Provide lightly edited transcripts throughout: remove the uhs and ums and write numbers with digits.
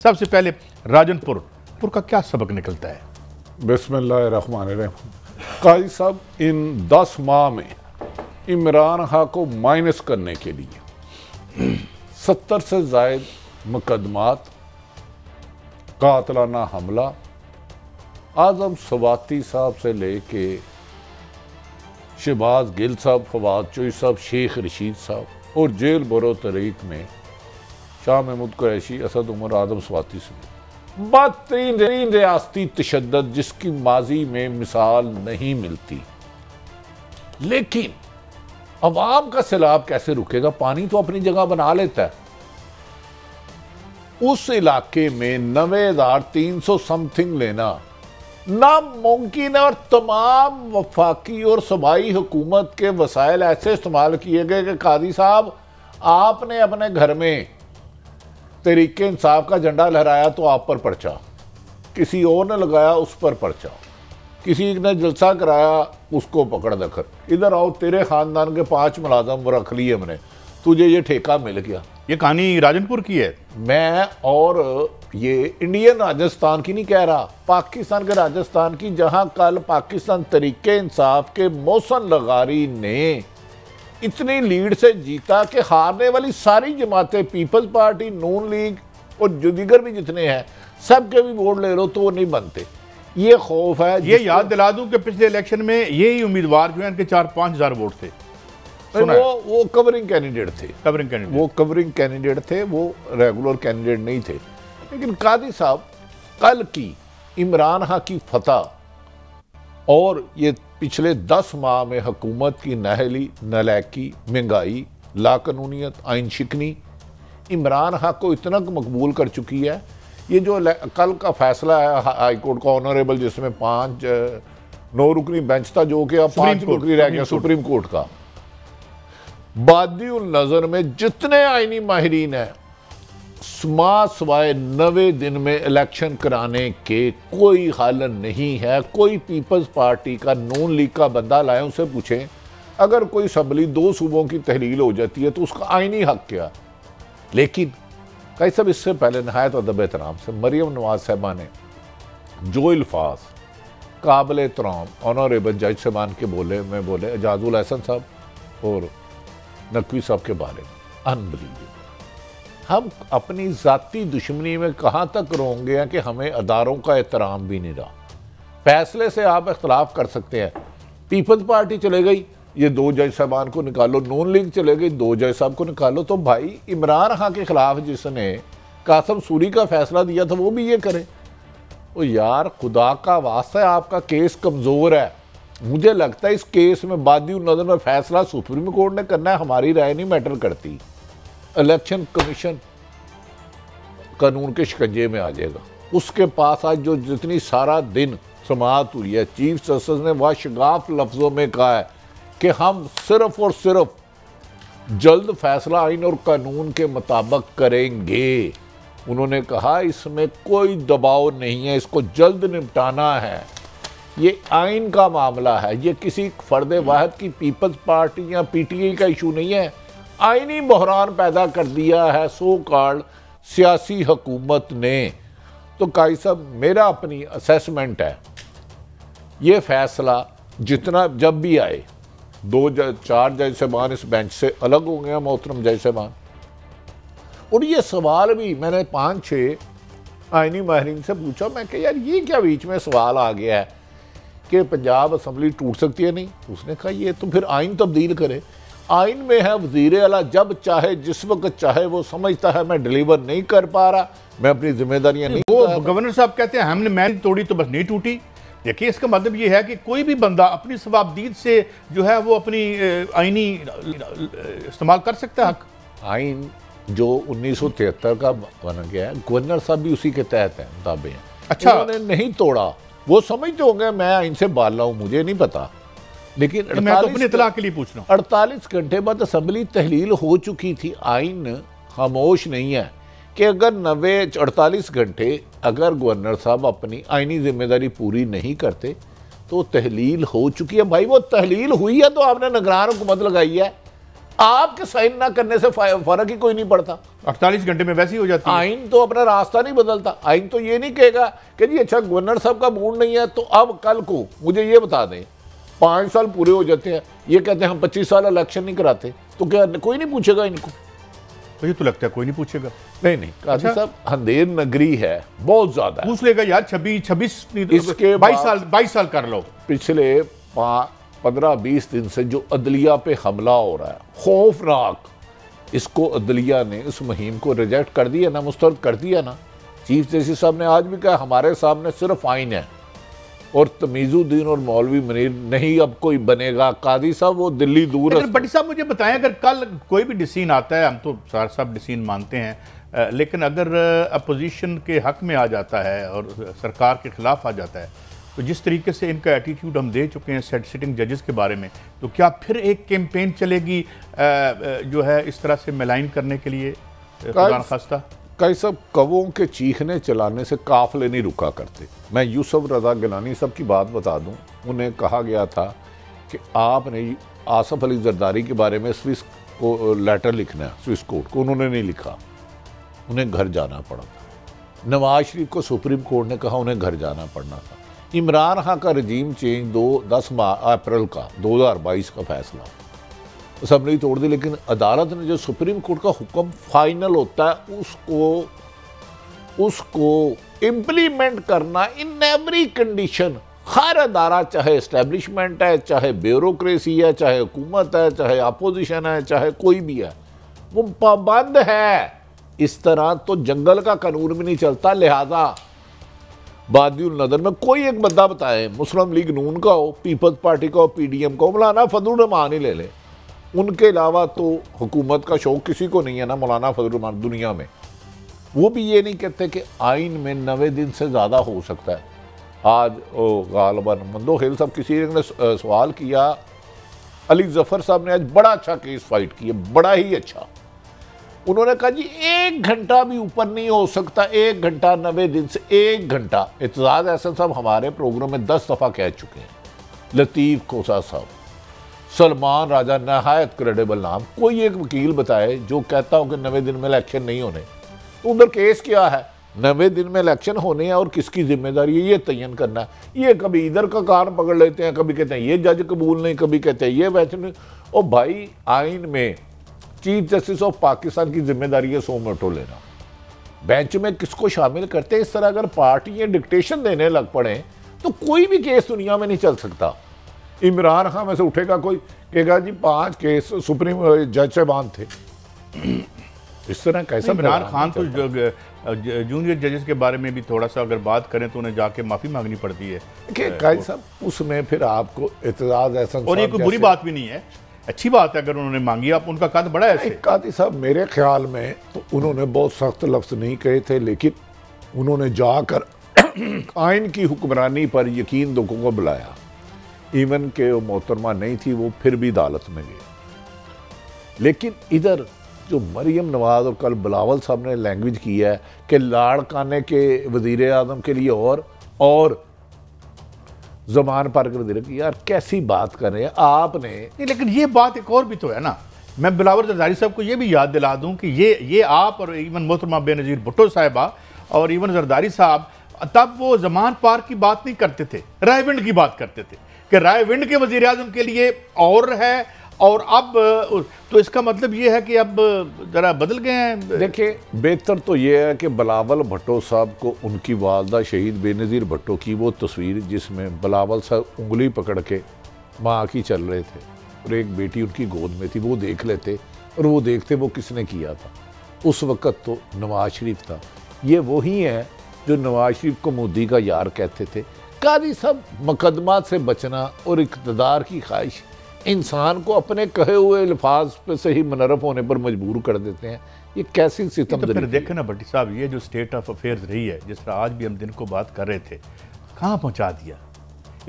सबसे पहले राजनपुर का क्या सबक निकलता है? बिस्मिल्लाहिर्रहमानिर्रहीम। काजी साहब, इन 10 माह में इमरान खान को माइनस करने के लिए 70 से ज़ायद मुकदमात, कातलाना हमला, आज़म सवाती साहब से लेके शहबाज गिल साहब, फवाद चौधरी साहब, शेख रशीद साहब और जेल बरो तरीक में शाह महमूद कुरैशी, असद उमर, आज़म सवाती से बदतरीन रियासती तशद्दुद जिसकी माजी में मिसाल नहीं मिलती। लेकिन अवाम का सैलाब कैसे रुकेगा? पानी तो अपनी जगह बना लेता है। उस इलाके में 90,300 समथिंग लेना नामुमकिन है और तमाम वफाकी और सूबाई हुकूमत के वसाइल ऐसे इस्तेमाल किए गए कि काजी साहब, आपने अपने घर में तहरीके इंसाफ का झंडा लहराया तो आप पर पर्चा, किसी और ने लगाया उस पर पर्चा, किसी ने जलसा कराया उसको पकड़ दखल, इधर आओ तेरे खानदान के 5 मुलाजम रख लिए हमने, तुझे ये ठेका मिल गया। ये कहानी राजनपुर की है। मैं और ये इंडियन राजस्थान की नहीं कह रहा, पाकिस्तान के राजस्थान की, जहां कल पाकिस्तान तहरीके इंसाफ के मोहसिन लगारी ने इतनी लीड से जीता कि हारने वाली सारी जमातें, पीपल्स पार्टी, नून लीग और जो दीगर भी जितने हैं, सब के भी वोट ले लो तो वो नहीं बनते। ये खौफ है। ये याद दिला दूं कि पिछले इलेक्शन में यही उम्मीदवार जो है इनके 4-5 हज़ार वोट थे। वो कवरिंग कैंडिडेट थे, वो कवरिंग कैंडिडेट थे, वो रेगुलर कैंडिडेट नहीं थे। लेकिन कादी साहब, कल की इमरान खान की फतह और ये पिछले 10 माह में हुकूमत की नाहली, नलायकी, महंगाई, लाकानूनियत, आइन शिकनी इमरान खान को इतना मकबूल कर चुकी है। ये जो कल का फैसला है हाई कोर्ट का ऑनरेबल, जिसमें 9 रुकनी बेंच था जो कि अब 5 रुकनी रह गया सुप्रीम कोर्ट का, बादिउल नजर में जितने आईनी माहिरीन हैं, सवाए 90 दिन में इलेक्शन कराने के कोई हल नहीं है। कोई पीपल्स पार्टी का, नून लीग का बंदा लाए, उसे पूछें अगर कोई असम्बली 2 सूबों की तहलील हो जाती है तो उसका आईनी हक क्या? लेकिन कई सब इससे पहले नहायत अदब एहतराम से मरियम नवाज साहबा ने जो अल्फाज काबिल एहतराम ऑनरेबल जज साहबान के बोले, मैं बोले एजाजुल हसन साहब और नकवी साहब के बारे में, अनबिलीवेबल। हम अपनी ज़ाती दुश्मनी में कहाँ तक रोंगे हैं कि हमें अदारों का एहतराम भी नहीं रहा। फैसले से आप इख्तलाफ कर सकते हैं। पीपल्स पार्टी चले गई, ये 2 जज साहबान को निकालो, नून लीग चले गई, 2 जज साहब को निकालो। तो भाई इमरान खान के खिलाफ जिसने कासम सूरी का फैसला दिया था वो भी ये करे। ओ यार, खुदा का वास्ता है, आपका केस कमज़ोर है। मुझे लगता है इस केस में बादिउल नज़र में फैसला सुप्रीम कोर्ट ने करना है, हमारी राय नहीं मैटर करती। इलेक्शन कमीशन कानून के शिकंजे में आ जाएगा। उसके पास आज जो जितनी सारा दिन समाअत हुई है, चीफ जस्टिस ने वाशगाफ लफ्ज़ों में कहा है कि हम सिर्फ और सिर्फ जल्द फैसला आइन और कानून के मुताबिक करेंगे। उन्होंने कहा इसमें कोई दबाव नहीं है, इसको जल्द निपटाना है। ये आइन का मामला है, ये किसी फर्द वाहिद की पीपल्स पार्टी या पीटीआई का इशू नहीं है। आइनी बहरान पैदा कर दिया है सो कॉल्ड सियासी हुकूमत ने। तो काई साहब, मेरा अपनी असेसमेंट है, ये फैसला जितना जब भी आए, 4 जज साहबान इस बेंच से अलग हो गए, मोहतरम जज साहबान। और ये सवाल भी मैंने 5-6 आइनी माहिरीन से पूछा, मैं कि यार ये क्या बीच में सवाल आ गया है कि पंजाब असम्बली टूट सकती है? नहीं, उसने कहा ये तो फिर आइन तब्दील करे। आइन में है वज़ीर आला जब चाहे जिस वक्त चाहे वो समझता है मैं डिलीवर नहीं कर पा रहा, मैं अपनी जिम्मेदारियां नहीं। वो गवर्नर साहब कहते हैं हमने मैंने तोड़ी तो बस नहीं टूटी। देखिए, इसका मतलब ये है कि कोई भी बंदा अपनी सवाबदीद से जो है वो अपनी आइनी इस्तेमाल कर सकता है। आइन जो 1973 का बन गया है, गवर्नर साहब भी उसी के तहत हैं, मुताबिक हैं। अच्छा, उन्होंने नहीं तोड़ा, वो समझते होंगे मैं आइन से बाला हूँ, मुझे नहीं पता। लेकिन मैं तो अपने इत्तला के लिए पूछ रहा हूँ। 48 घंटे बाद असम्बली तहलील हो चुकी थी। आइन खामोश नहीं है कि अगर 48 घंटे अगर गवर्नर साहब अपनी आइनी जिम्मेदारी पूरी नहीं करते तो तहलील हो चुकी है। भाई वो तहलील हुई है तो आपने निगरान हुकूमत लगाई है। आपके साइन ना करने से फर्क ही कोई नहीं पड़ता। 48 घंटे में वैसे ही हो जाती है। आइन तो अपना रास्ता नहीं बदलता। आइन तो ये नहीं कहेगा कि जी अच्छा गवर्नर साहब का मूड नहीं है तो अब कल को मुझे ये बता दें 5 साल पूरे हो जाते हैं, ये कहते हैं हम 25 साल इलेक्शन नहीं कराते, तो क्या कोई नहीं पूछेगा इनको? मुझे तो लगता है कोई नहीं पूछेगा। नहीं काजी साहब अंधेर नगरी है, बहुत ज्यादा पूछ लेगा यार। 26 इसके 22 साल कर लो। पिछले 15-20 दिन से जो अदलिया पे हमला हो रहा है खौफनाक, इसको अदलिया ने इस मुहिम को रिजेक्ट कर दिया ना, मुस्तरद कर दिया ना। चीफ जस्टिस साहब ने आज भी कहा हमारे सामने सिर्फ आइन है और तमीजुद्दीन और मौलवी मुनीर नहीं अब कोई बनेगा। काजी साहब वो दिल्ली दूर है। बट्टी साहब मुझे बताएं, अगर कल कोई भी डिसीजन आता है, हम तो सार साहब डिसीजन मानते हैं, लेकिन अगर अपोजिशन के हक में आ जाता है और सरकार के खिलाफ आ जाता है, तो जिस तरीके से इनका एटीट्यूड हम दे चुके हैं सिटिंग जजेस के बारे में, तो क्या फिर एक कैंपेन चलेगी जो है इस तरह से मिलाइन करने के लिए? खुदा न खास्ता कई सब कवों के चीखने चलाने से काफले नहीं रुका करते। मैं यूसुफ रजा गिलानी सब की बात बता दूं, उन्हें कहा गया था कि आपने आसफ अली जरदारी के बारे में स्विस को लेटर लिखना है, स्विस कोर्ट को। उन्होंने नहीं लिखा, उन्हें घर जाना पड़ा था। नवाज शरीफ को सुप्रीम कोर्ट ने कहा उन्हें घर जाना पड़ना था। इमरान खान का रजीम चेंज 10 अप्रैल का 2022 का फैसला असम्बली तोड़ दी, लेकिन अदालत ने जो सुप्रीम कोर्ट का हुक्म फाइनल होता है उसको इम्प्लीमेंट करना इन एवरी कंडीशन। हर अदारा, चाहे इस्टेब्लिशमेंट है, चाहे ब्यूरोक्रेसी है, चाहे हुकूमत है, चाहे अपोजिशन है, चाहे कोई भी है, वो पाबंद है। इस तरह तो जंगल का कानून भी नहीं चलता। लिहाजा बादिउल नदर में कोई एक बंदा बताए, मुस्लिम लीग नून का हो, पीपल्स पार्टी का हो, पीडीएम का हो, मौलाना फजलुर रहमान ही ले ले। उनके अलावा तो हुकूमत का शौक किसी को नहीं है ना मौलाना फजलुर रहमान दुनिया में। वो भी ये नहीं कहते कि आइन में 90 दिन से ज़्यादा हो सकता है। आज गालिबन मंदोखेल साहब किसी ने सवाल किया, अली जफ़र साहब ने आज बड़ा अच्छा केस फाइट किया, बड़ा ही अच्छा। उन्होंने कहा जी 1 घंटा भी ऊपर नहीं हो सकता, 1 घंटा 90 दिन से 1 घंटा। एतजाज़ अहसन साहब हमारे प्रोग्राम में 10 दफ़ा कह चुके हैं, लतीफ़ कोसा साहब, सलमान राजा, नहायत क्रेडिबल नाम। कोई एक वकील बताए जो कहता हो कि 90 दिन में इलेक्शन नहीं होने, तो उधर केस क्या है? 90 दिन में इलेक्शन होने हैं और किसकी जिम्मेदारी है ये तयन करना है। ये कभी इधर का कान पकड़ लेते हैं, कभी कहते हैं ये जज कबूल नहीं, कभी कहते हैं ये वैसे नहीं। और भाई आइन में चीफ जस्टिस ऑफ पाकिस्तान की जिम्मेदारी है 100 मोटो लेना। बेंच में किसको शामिल करते हैं? इस तरह अगर पार्टियां डिक्टेशन देने लग पड़े तो कोई भी केस दुनिया में नहीं चल सकता। इमरान खान में से उठेगा कोई, कहेगा जी 5 केस सुप्रीम जज से बांध थे। इस तरह कैसे? इमरान खान तो जूनियर जजेस के बारे में भी थोड़ा सा अगर बात करें तो उन्हें जाके माफ़ी मांगनी पड़ती है। काजी साहब उसमें फिर आपको एतजाज़ अहसन, और ये कोई बुरी बात भी नहीं है, अच्छी बात है अगर उन्होंने मांगी। आप उनका कद बड़ा है। काजी साहब मेरे ख्याल में तो उन्होंने बहुत सख्त लफ्ज़ नहीं कहे थे, लेकिन उन्होंने जाकर आइन की हुक्मरानी पर यकीन लोगों को बुलाया। इवन के वो मोहतरमा नहीं थी, वो फिर भी अदालत में गए। लेकिन इधर जो मरियम नवाज और कल बिलावल साहब ने लैंग्वेज की है कि लाड़काने के वज़ीर आज़म के लिए और ज़मान पार कर दे रहे, यार कैसी बात कर रहे हैं आपने? नहीं, लेकिन ये बात एक और भी तो है ना। मैं बिलावल जरदारी साहब को ये भी याद दिला दूं कि ये आप और इवन मोहतरमा बेनज़ीर भुट्टो साहिबा और इवन जरदारी साहब तब वो ज़मान पार की बात नहीं करते थे, रायविंड की बात करते थे कि रायविंड के वज़ीर आज़म के लिए और है, और अब तो इसका मतलब ये है कि अब ज़रा बदल गए हैं। देखिए बेहतर तो ये है कि बिलावल भुट्टो साहब को उनकी वालदा शहीद बेनज़ीर भुट्टो की वो तस्वीर जिसमें बिलावल साहब उंगली पकड़ के माँ की चल रहे थे और एक बेटी उनकी गोद में थी, वो देख लेते और वो देखते वो किसने किया था। उस वक़्त तो नवाज शरीफ था। ये वही है जो नवाज शरीफ को मोदी का यार कहते थे। काजी साहब मुकदमात से बचना और इक़्तिदार की ख्वाहिश इंसान को अपने कहे हुए अल्फाज पे से ही मुनर्रफ होने पर मजबूर कर देते हैं। ये कैसी सितमदरी? तो फिर देखें ना भट्टी साहब, ये जो स्टेट ऑफ अफेयर्स रही है, जिस तरह आज भी हम दिन को बात कर रहे थे, कहाँ पहुँचा दिया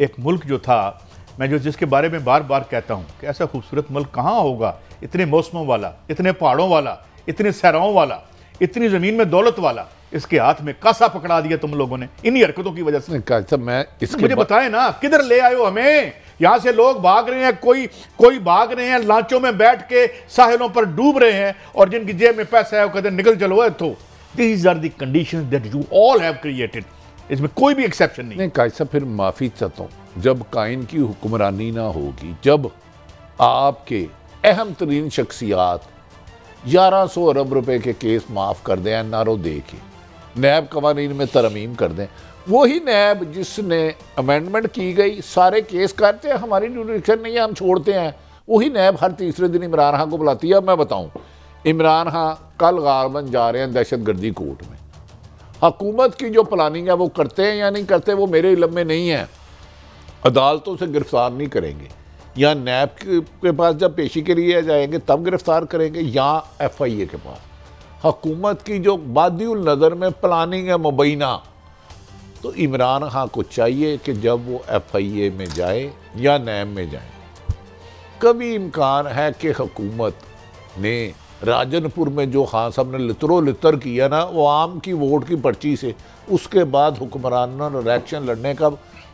एक मुल्क जो था। मैं जिसके बारे में बार बार कहता हूँ कि ऐसा खूबसूरत मुल्क कहाँ होगा, इतने मौसमों वाला, इतने पहाड़ों वाला, इतने सहराओं वाला, इतनी ज़मीन में दौलत वाला, इसके हाथ में कासा पकड़ा दिया तुम लोगों ने इन्हीं हरकतों की वजह से। मैं इसके मुझे बताएं ना, किधर ले आए हो हमें? यहाँ से लोग भाग रहे हैं, कोई भाग रहे हैं, लांचों में बैठ के साहिलों पर डूब रहे हैं, और जिनकी जेब में पैसा है वो कहते हैं निकल चलो है। तो these are the conditions that you all have created, इसमें कोई भी एक्सेप्शन नहीं। कैसा फिर माफी चाहता हूं, जब कायन की हुक्मरानी ना होगी, जब आपके अहम तरीन शख्सियात 1100 अरब रुपए के केस माफ कर दें एनआरओ दे के, नैब कवानीन में तरमीम कर दें, वही नैब जिसने अमेंडमेंट की गई सारे केस करते हैं, हमारी ड्यूरिडिक्शन नहीं है, हम छोड़ते हैं, वही नैब हर तीसरे दिन इमरान खान को बुलाती है। अब मैं बताऊं, इमरान खान कल गालबन जा रहे हैं दहशतगर्दी कोर्ट में, हुकूमत की जो प्लानिंग है वो करते हैं या नहीं करते वो मेरे इल्म में नहीं है, अदालतों से गिरफ्तार नहीं करेंगे, या नैब के पास जब पेशी के लिए जाएंगे तब गिरफ्तार करेंगे, या FIA के पास। हुकूमत की जो बादिउल नज़र में प्लानिंग है मुबैना, तो इमरान खान को चाहिए कि जब वो FIA में जाए या नैब में जाए, कभी इम्कान है कि हुकूमत ने राजनपुर में जो खान साहब ने लितरो लितर किया ना, वो आम की वोट की पर्ची से, उसके बाद हुक्मरानों ने इलेक्शन लड़ने का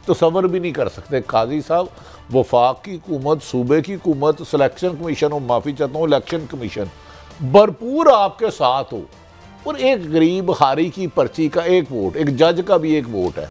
तसव्वुर भी नहीं कर सकते। काजी साहब, वफाक की हुकूमत, सूबे की हुकूमत, सिलेक्शन कमीशन, और माफ़ी चाहता हूँ इलेक्शन कमीशन भरपूर आपके साथ हो, और एक गरीब हारी की पर्ची का एक वोट, एक जज का भी एक वोट है।